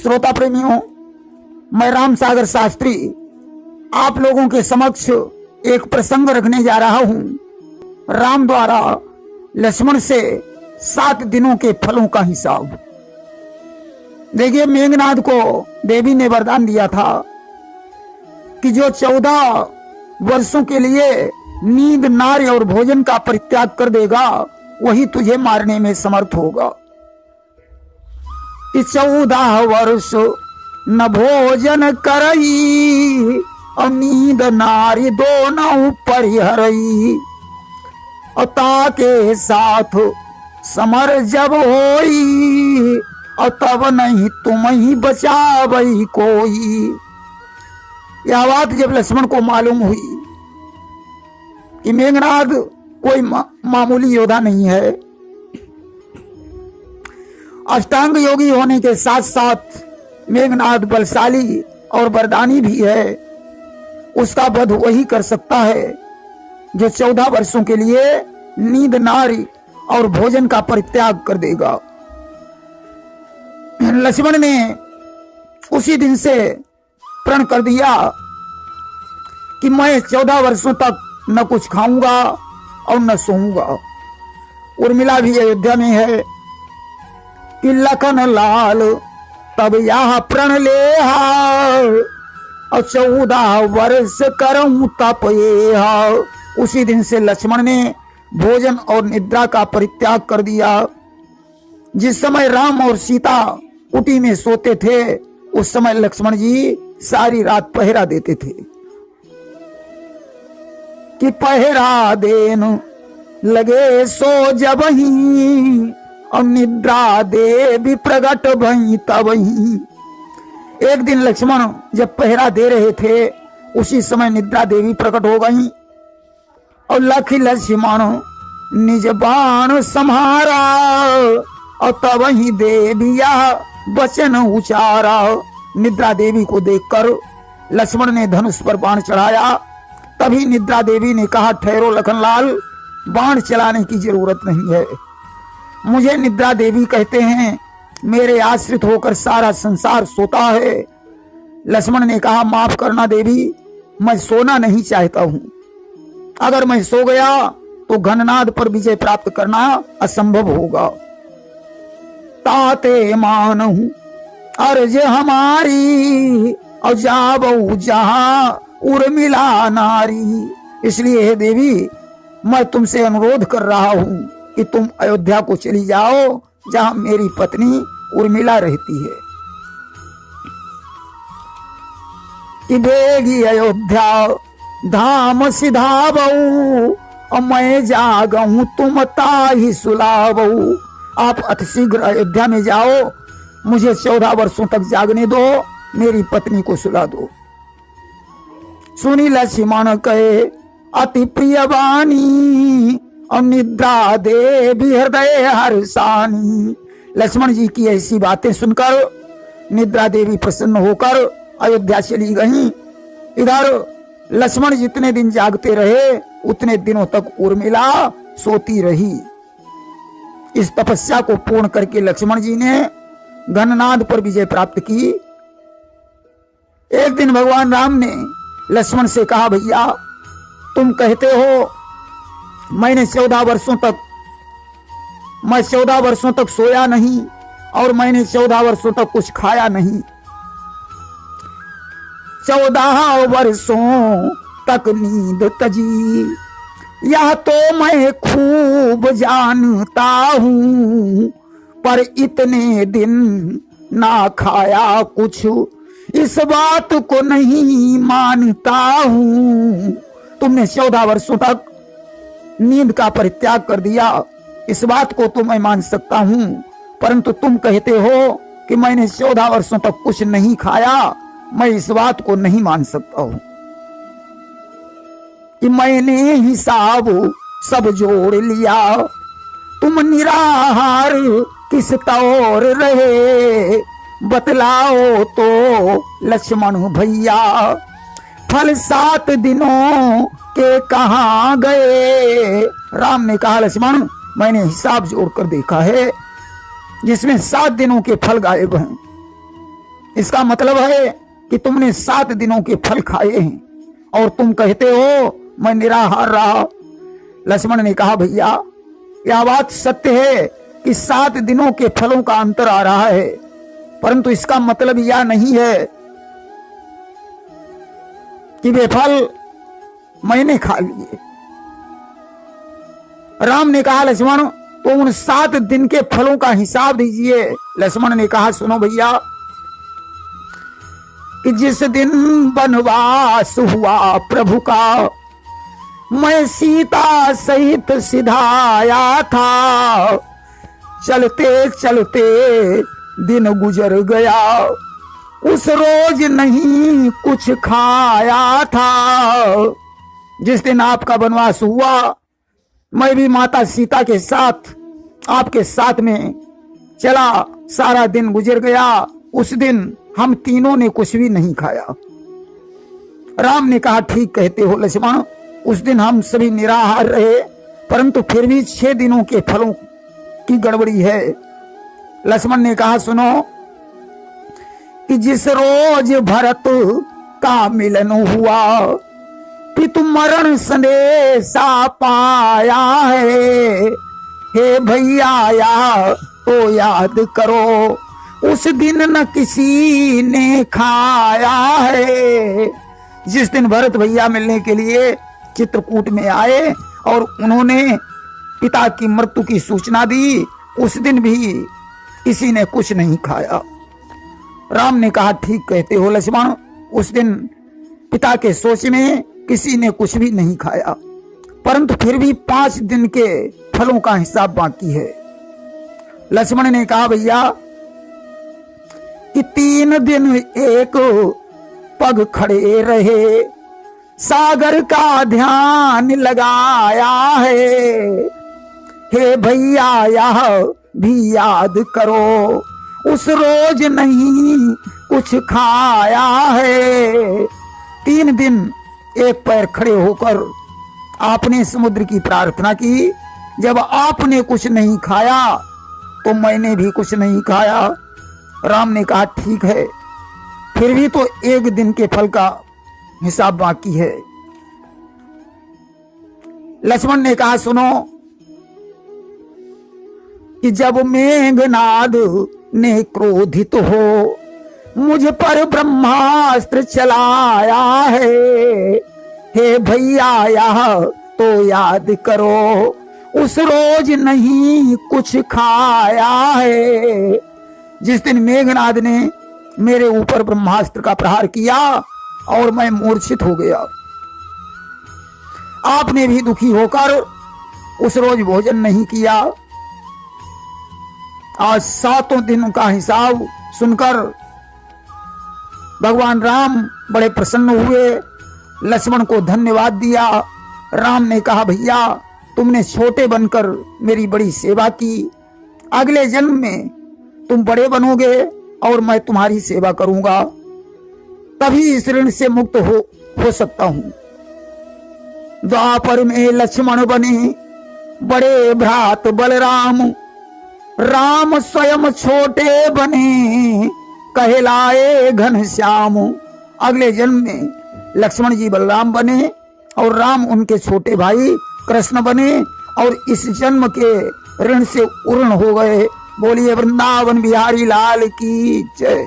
श्रोता प्रेमियों, मैं राम सागर शास्त्री आप लोगों के समक्ष एक प्रसंग रखने जा रहा हूं। राम द्वारा लक्ष्मण से 7 दिनों के फलों का हिसाब। देखिए, मेघनाद को देवी ने वरदान दिया था कि जो 14 वर्षों के लिए नींद, नारी और भोजन का परित्याग कर देगा वही तुझे मारने में समर्थ होगा। कि 14 वर्ष न भोजन करई और नींद नारी दोनों परिहरई, और ताके साथ समर जब होई और तब नहीं तुम ही बचावई कोई। यह बात जब लक्ष्मण को मालूम हुई कि मेघनाद कोई मामूली योद्धा नहीं है, अष्टांग योगी होने के साथ साथ मेघनाद बलशाली और वरदानी भी है, उसका वध वही कर सकता है जो 14 वर्षों के लिए नींद, नारी और भोजन का परित्याग कर देगा। लक्ष्मण ने उसी दिन से प्रण कर दिया कि मैं 14 वर्षों तक न कुछ खाऊंगा और न सोऊंगा। उर्मिला भी अयोध्या में है कि लखन लाल तब यह प्रण ले और 14 वर्ष करऊं तप ये। उसी दिन से लक्ष्मण ने भोजन और निद्रा का परित्याग कर दिया। जिस समय राम और सीता कुटी में सोते थे उस समय लक्ष्मण जी सारी रात पहरा देते थे कि पहरा देन लगे सो जब ही और निद्रा दे भी प्रगट भई तब ही। एक दिन लक्ष्मण जब पहरा दे रहे थे उसी समय निद्रा देवी प्रकट हो गई और लखी लक्ष्मण निज बाण सम्हारा और तब ही देविया वचन उचारा। निद्रा देवी को देखकर लक्ष्मण ने धनुष पर बाण चढ़ाया। तभी निद्रा देवी ने कहा, ठहरो लखनलाल, बाण चलाने की जरूरत नहीं है। मुझे निद्रा देवी कहते हैं, मेरे आश्रित होकर सारा संसार सोता है। लक्ष्मण ने कहा, माफ करना देवी, मैं सोना नहीं चाहता हूं। अगर मैं सो गया तो घननाद पर विजय प्राप्त करना असंभव होगा। ताते मानहूं अर्ज हमारी और जाबऊ जहां उर्मिला नारी। इसलिए हे देवी, मैं तुमसे अनुरोध कर रहा हूं कि तुम अयोध्या को चली जाओ जहां मेरी पत्नी उर्मिला रहती है। कि बेगी अयोध्या धाम सिधाबऊ और मैं जागऊं तुम ताही सुलाबऊ। आप अतिशीघ्र अयोध्या में जाओ, मुझे 14 वर्षों तक जागने दो, मेरी पत्नी को सुला दो। सुनी लक्ष्मण कहे अति प्रिय वाणी और निद्रा दे भी हृदय हर्षानी। लक्ष्मण जी की ऐसी बातें सुनकर निद्रा देवी प्रसन्न होकर अयोध्या चली गईं। इधर लक्ष्मण जितने दिन जागते रहे उतने दिनों तक उर्मिला सोती रही। इस तपस्या को पूर्ण करके लक्ष्मण जी ने घननाद पर विजय प्राप्त की। एक दिन भगवान राम ने लक्ष्मण से कहा, भैया तुम कहते हो मैं 14 वर्षों तक सोया नहीं और मैंने 14 वर्षों तक कुछ खाया नहीं। 14 वर्षों तक नींद तजी यह तो मैं खूब जानता हूं, पर इतने दिन ना खाया कुछ इस बात को नहीं मानता हूं। तुमने 14 वर्षों तक नींद का परित्याग कर दिया, इस बात को तो मैं मान सकता हूं, परंतु तुम कहते हो कि मैंने 14 वर्षों तक कुछ नहीं खाया, मैं इस बात को नहीं मान सकता हूं। कि मैंने हिसाब सब जोड़ लिया, तुम निराहार किस तौर रहे, बतलाओ तो लक्ष्मण भैया, फल 7 दिनों के कहां गए। राम ने कहा, लक्ष्मण मैंने हिसाब जोड़कर देखा है जिसमें 7 दिनों के फल गायब हैं। इसका मतलब है कि तुमने 7 दिनों के फल खाए हैं और तुम कहते हो मैं निराहार रहा। लक्ष्मण ने कहा भैया यह बात सत्य है कि 7 दिनों के फलों का अंतर आ रहा है, परंतु इसका मतलब यह नहीं है कि वे फल मैंने खा लिए। राम ने कहा लक्ष्मण तो उन 7 दिन के फलों का हिसाब दीजिए। लक्ष्मण ने कहा सुनो भैया कि जिस दिन वनवास हुआ प्रभु का मैं सीता सहित सिधाया था, चलते चलते दिन गुजर गया उस रोज नहीं कुछ खाया था। जिस दिन आपका वनवास हुआ मैं भी माता सीता के साथ आपके साथ में चला, सारा दिन गुजर गया, उस दिन हम तीनों ने कुछ भी नहीं खाया। राम ने कहा ठीक कहते हो लक्ष्मण, उस दिन हम सभी निराहार रहे, परंतु फिर भी 6 दिनों के फलों की गड़बड़ी है। लक्ष्मण ने कहा सुनो कि जिस रोज भरत का मिलन हुआ पितु मरण संदेशा पाया है, हे भैया या तो याद करो उस दिन न किसी ने खाया है। जिस दिन भरत भैया मिलने के लिए चित्रकूट में आए और उन्होंने पिता की मृत्यु की सूचना दी, उस दिन भी किसी ने कुछ नहीं खाया। राम ने कहा ठीक कहते हो लक्ष्मण, उस दिन पिता के सोच में किसी ने कुछ भी नहीं खाया, परंतु फिर भी 5 दिन के फलों का हिसाब बाकी है। लक्ष्मण ने कहा भैया कि 3 दिन एक पग खड़े रहे, सागर का ध्यान लगाया है, हे भैया यह भी याद करो उस रोज नहीं कुछ खाया है। 3 दिन एक पैर खड़े होकर आपने समुद्र की प्रार्थना की, जब आपने कुछ नहीं खाया तो मैंने भी कुछ नहीं खाया। राम ने कहा ठीक है, फिर भी तो 1 दिन के फल का हिसाब बाकी है। लक्ष्मण ने कहा सुनो कि जब मेघनाद ने क्रोधित हो मुझ पर ब्रह्मास्त्र चलाया है, हे भैया यह तो याद करो उस रोज नहीं कुछ खाया है। जिस दिन मेघनाद ने मेरे ऊपर ब्रह्मास्त्र का प्रहार किया और मैं मूर्छित हो गया, आपने भी दुखी होकर उस रोज भोजन नहीं किया। आज 7 दिनों का हिसाब सुनकर भगवान राम बड़े प्रसन्न हुए, लक्ष्मण को धन्यवाद दिया। राम ने कहा भैया तुमने छोटे बनकर मेरी बड़ी सेवा की, अगले जन्म में तुम बड़े बनोगे और मैं तुम्हारी सेवा करूंगा, तभी इस ऋण से मुक्त हो सकता हूं। द्वापर में लक्ष्मण बने बड़े भ्रात बलराम, राम स्वयं छोटे बने कहलाए घनश्याम। अगले जन्म में लक्ष्मण जी बलराम बने और राम उनके छोटे भाई कृष्ण बने और इस जन्म के ऋण से उर्ण हो गए। बोलिए वृंदावन बिहारी लाल की जय।